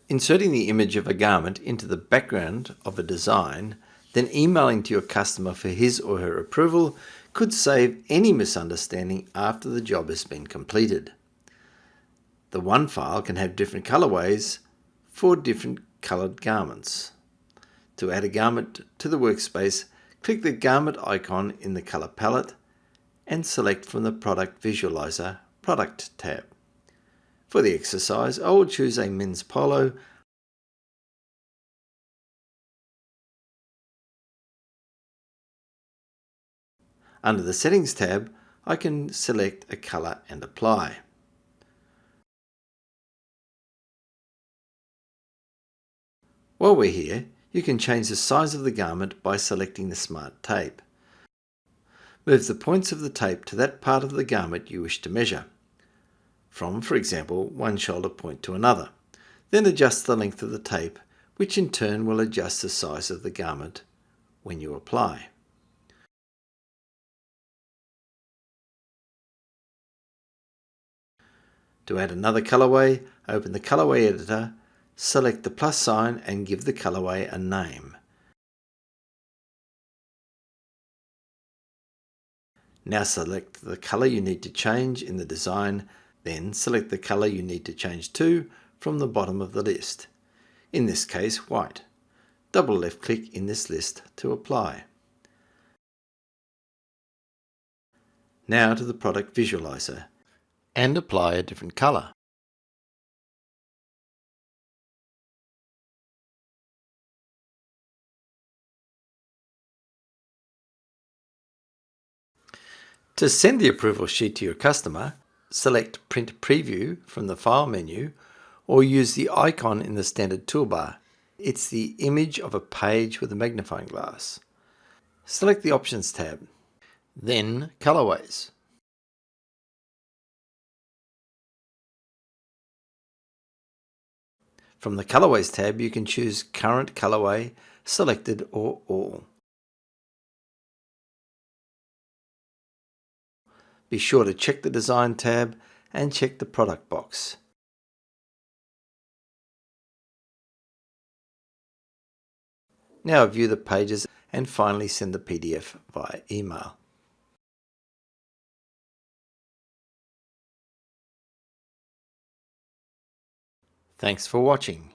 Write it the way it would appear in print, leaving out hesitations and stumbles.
Inserting the image of a garment into the background of a design, then emailing to your customer for his or her approval could save any misunderstanding after the job has been completed. The one file can have different colorways for different colored garments. To add a garment to the workspace, click the garment icon in the color palette and select from the Product Visualizer Product tab. For the exercise, I will choose a men's polo. Under the Settings tab, I can select a color and apply. While we're here, you can change the size of the garment by selecting the Smart Tape. Move the points of the tape to that part of the garment you wish to measure, from, for example, one shoulder point to another. Then adjust the length of the tape, which in turn will adjust the size of the garment when you apply. To add another colorway, open the Colorway editor, select the plus sign and give the colorway a name. Now select the color you need to change in the design, then select the color you need to change to from the bottom of the list. In this case, white. Double left click in this list to apply. Now to the Product Visualizer and apply a different color. To send the approval sheet to your customer, select Print Preview from the File menu or use the icon in the standard toolbar. It's the image of a page with a magnifying glass. Select the Options tab, then Colorways. From the Colorways tab, you can choose Current Colorway, Selected or All. Be sure to check the Design tab and check the Product box. Now view the pages and finally send the PDF via email. Thanks for watching.